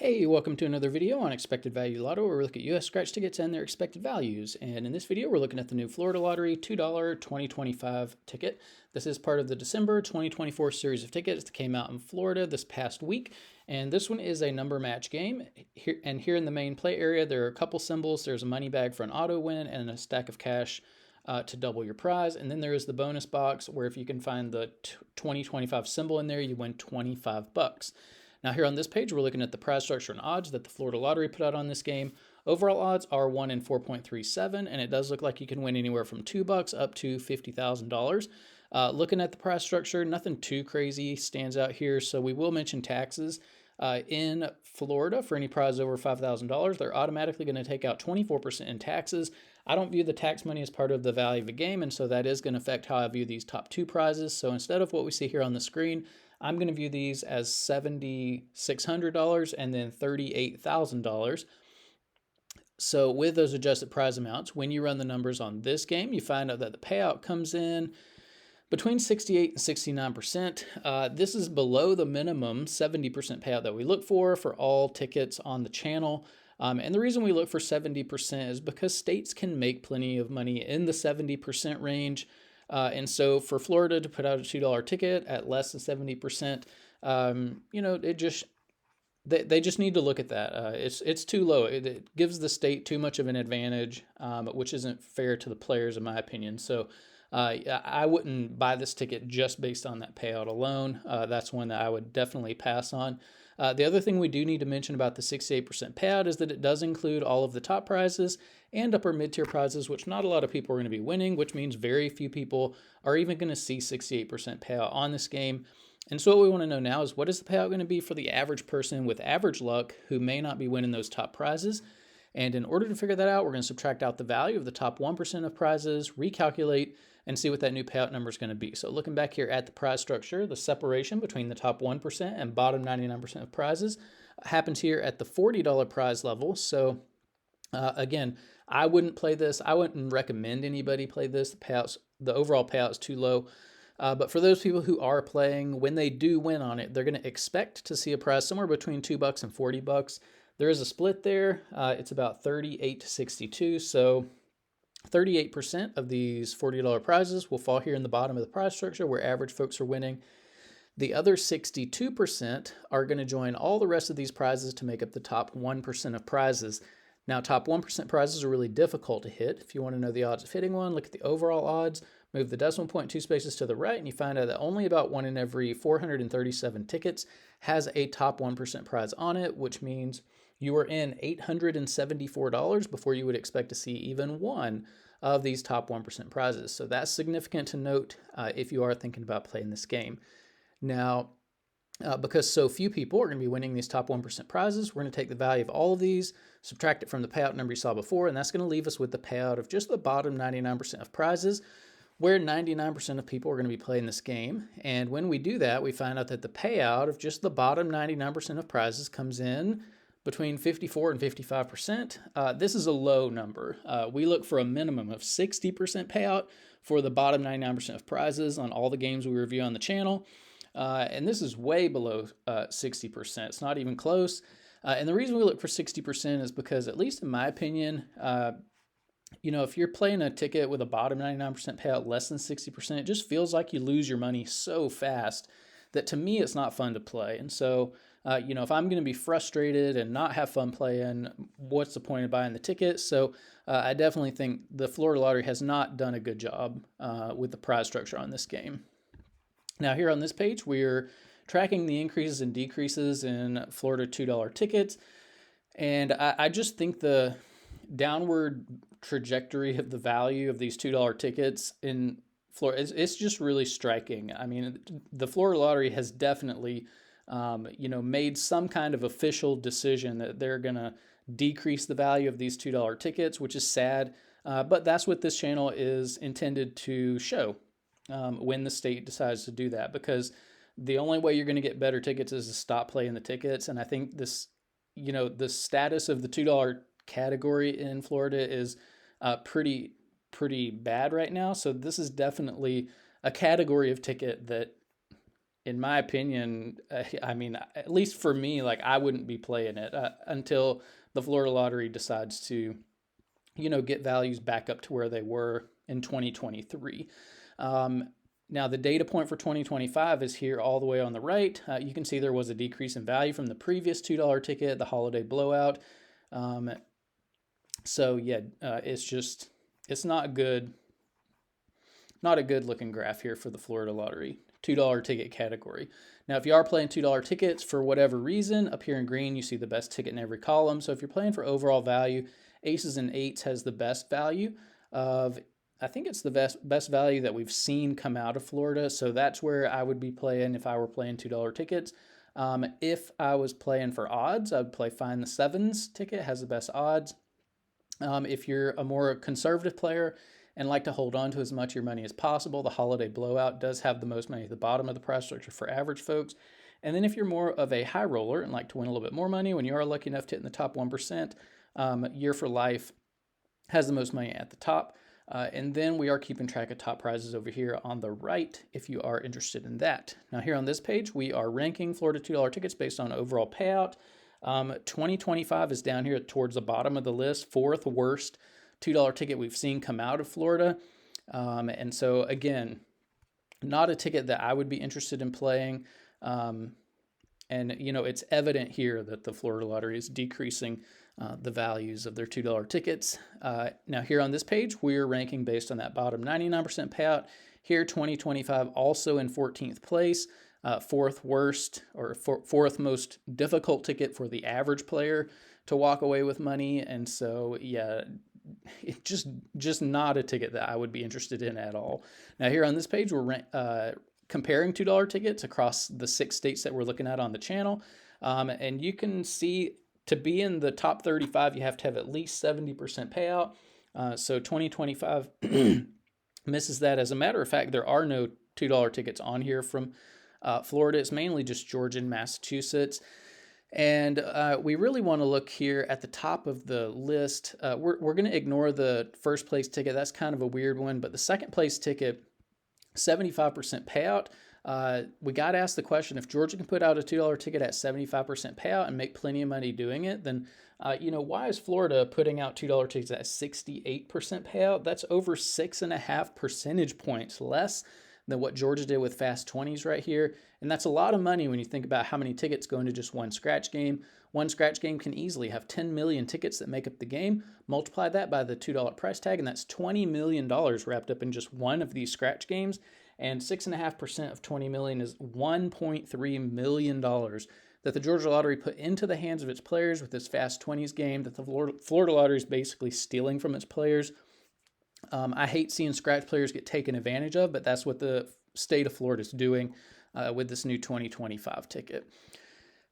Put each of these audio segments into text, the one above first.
Hey, welcome to another video on Expected Value Lotto, where we look at US scratch tickets and their expected values. And in this video, we're looking at the new Florida Lottery $2 2025 ticket. This is part of the December 2024 series of tickets that came out in Florida this past week. And this one is a number match game. Here in the main play area, there are a couple symbols. There's a money bag for an auto win and a stack of cash to double your prize. And then there is the bonus box, where if you can find the 2025 symbol in there, you win 25 bucks. Now here on this page, we're looking at the prize structure and odds that the Florida Lottery put out on this game. Overall odds are 1 in 4.37, and it does look like you can win anywhere from $2 up to $50,000. Looking at the prize structure, nothing too crazy stands out here, so we will mention taxes. In Florida, for any prize over $5,000, they're automatically going to take out 24% in taxes. I don't view the tax money as part of the value of the game, and so that is going to affect how I view these top two prizes. So instead of what we see here on the screen, I'm going to view these as $7,600 and then $38,000. So with those adjusted prize amounts, when you run the numbers on this game, you find out that the payout comes in between 68 and 69%. This is below the minimum 70% payout that we look for all tickets on the channel. And the reason we look for 70% is because states can make plenty of money in the 70% range. And so for Florida to put out a $2 ticket at less than 70%, they just need to look at that. It's too low. It gives the state too much of an advantage, which isn't fair to the players, in my opinion. So I wouldn't buy this ticket just based on that payout alone. That's one that I would definitely pass on. The other thing we do need to mention about the 68% payout is that it does include all of the top prizes and upper mid-tier prizes, which not a lot of people are going to be winning, which means very few people are even going to see 68% payout on this game. And so what we want to know now is, what is the payout going to be for the average person with average luck who may not be winning those top prizes? And in order to figure that out, we're going to subtract out the value of the top 1% of prizes, recalculate, and see what that new payout number is going to be. So looking back here at the prize structure, the separation between the top 1% and bottom 99% of prizes happens here at the $40 prize level. So again, I wouldn't play this. I wouldn't recommend anybody play this. The overall payout is too low. But for those people who are playing, when they do win on it, they're going to expect to see a prize somewhere between $2 and $40. There is a split there. It's about 38 to 62. So 38% of these $40 prizes will fall here in the bottom of the prize structure where average folks are winning. The other 62% are going to join all the rest of these prizes to make up the top 1% of prizes. Now, top 1% prizes are really difficult to hit. If you want to know the odds of hitting one, look at the overall odds, move the decimal point 2 spaces to the right, and you find out that only about 1 in every 437 tickets has a top 1% prize on it, which means you are in $874 before you would expect to see even one of these top 1% prizes. So that's significant to note if you are thinking about playing this game. Now, because so few people are going to be winning these top 1% prizes, we're going to take the value of all of these, subtract it from the payout number you saw before, and that's going to leave us with the payout of just the bottom 99% of prizes, where 99% of people are going to be playing this game. And when we do that, we find out that the payout of just the bottom 99% of prizes comes in between 54 and 55%. This is a low number. We look for a minimum of 60% payout for the bottom 99% of prizes on all the games we review on the channel. And this is way below 60%. It's not even close. And the reason we look for 60% is because, at least in my opinion, if you're playing a ticket with a bottom 99% payout less than 60%, it just feels like you lose your money so fast that, to me, it's not fun to play. And so, if I'm going to be frustrated and not have fun playing, what's the point of buying the ticket? So I definitely think the Florida Lottery has not done a good job with the prize structure on this game. Now, here on this page, we're tracking the increases and decreases in Florida $2 tickets. And I just think the downward trajectory of the value of these $2 tickets in Florida, it's just really striking. I mean, the Florida Lottery has definitely, made some kind of official decision that they're going to decrease the value of these $2 tickets, which is sad. But that's what this channel is intended to show when the state decides to do that, because the only way you're going to get better tickets is to stop playing the tickets. And I think this, the status of the $2 category in Florida is pretty bad right now. So this is definitely a category of ticket that in my opinion, I mean, at least for me, like I wouldn't be playing it until the Florida Lottery decides to, get values back up to where they were in 2023. Um, Now, the data point for 2025 is here all the way on the right. You can see there was a decrease in value from the previous $2 ticket, the holiday blowout. Um, so yeah, it's not good, not a good looking graph here for the Florida Lottery $2 ticket category. Now, if you are playing $2 tickets for whatever reason, up here in green, you see the best ticket in every column. So if you're playing for overall value, aces and eights has the best value of, I think it's the best value that we've seen come out of Florida. So that's where I would be playing if I were playing $2 tickets. If I was playing for odds, I would play Find the Sevens ticket, has the best odds. If you're a more conservative player and like to hold on to as much of your money as possible, the holiday blowout does have the most money at the bottom of the price structure for average folks. And then if you're more of a high roller and like to win a little bit more money, when you are lucky enough to hit in the top 1%, Year for Life has the most money at the top. And then we are keeping track of top prizes over here on the right if you are interested in that. Now here on this page, we are ranking Florida $2 tickets based on overall payout. 2025 is down here towards the bottom of the list, fourth worst $2 ticket we've seen come out of Florida. And so again, not a ticket that I would be interested in playing. And it's evident here that the Florida Lottery is decreasing the values of their $2 tickets. Now here on this page, we're ranking based on that bottom 99% payout. Here, 2025 also in 14th place. Fourth worst or fourth most difficult ticket for the average player to walk away with money. And so, yeah, it's just not a ticket that I would be interested in at all. Now here on this page, we're comparing $2 tickets across the 6 states that we're looking at on the channel. And you can see to be in the top 35, you have to have at least 70% payout. So 2025 misses that. As a matter of fact, there are no $2 tickets on here from Florida. It's mainly just Georgia and Massachusetts. And we really want to look here at the top of the list. We're going to ignore the first place ticket. That's kind of a weird one. But the second place ticket, 75% payout. We got asked the question, if Georgia can put out a $2 ticket at 75% payout and make plenty of money doing it, then why is Florida putting out $2 tickets at 68% payout? That's over 6.5 percentage points less than what Georgia did with Fast 20s right here. And that's a lot of money when you think about how many tickets go into just one scratch game. One scratch game can easily have 10 million tickets that make up the game. Multiply that by the $2 price tag, and that's $20 million wrapped up in just one of these scratch games. And 6.5% of 20 million is $1.3 million that the Georgia Lottery put into the hands of its players with this Fast 20s game that the Florida Lottery is basically stealing from its players. I hate seeing scratch players get taken advantage of, but that's what the state of Florida is doing with this new 2025 ticket.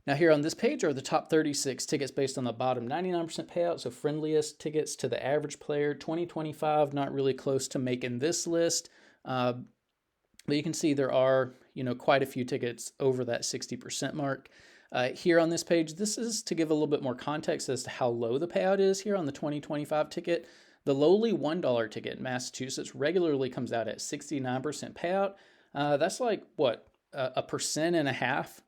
Now here on this page are the top 36 tickets based on the bottom 99% payout, so friendliest tickets to the average player. 2025, not really close to making this list, but you can see there are quite a few tickets over that 60% mark. Here on this page, this is to give a little bit more context as to how low the payout is here on the 2025 ticket. The lowly $1 ticket in Massachusetts regularly comes out at 69% payout. That's like, what, 1.5%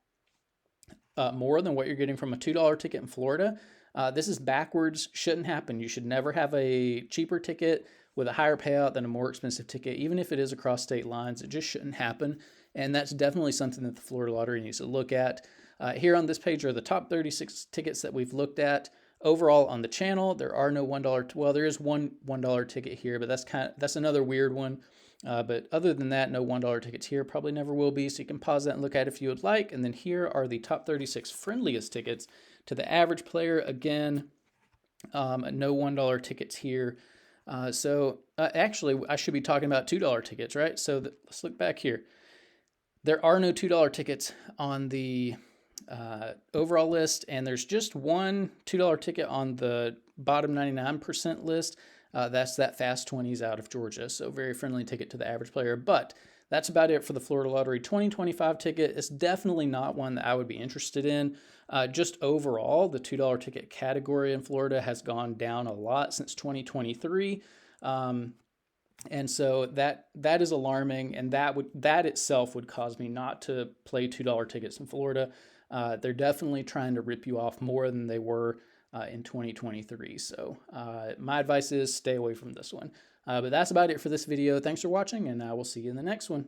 more than what you're getting from a $2 ticket in Florida. This is backwards, shouldn't happen. You should never have a cheaper ticket with a higher payout than a more expensive ticket, even if it is across state lines. It just shouldn't happen. And that's definitely something that the Florida Lottery needs to look at. Here on this page are the top 36 tickets that we've looked at. Overall on the channel, there are no $1. Well, there is one $1 ticket here, but that's another weird one. But other than that, no $1 tickets here. Probably never will be. So you can pause that and look at it if you would like. And then here are the top 36 friendliest tickets to the average player. Again, no $1 tickets here. Actually, I should be talking about $2 tickets, right? So let's look back here. There are no $2 tickets on the overall list, and there's just one $2 ticket on the bottom 99% list. That's that Fast 20s out of Georgia, so very friendly ticket to the average player. But that's about it for the Florida Lottery 2025 ticket. It's definitely not one that I would be interested in. Just overall, the $2 ticket category in Florida has gone down a lot since 2023. And so that is alarming, and that itself would cause me not to play $2 tickets in Florida. They're definitely trying to rip you off more than they were in 2023. So my advice is stay away from this one. But that's about it for this video. Thanks for watching, and I will see you in the next one.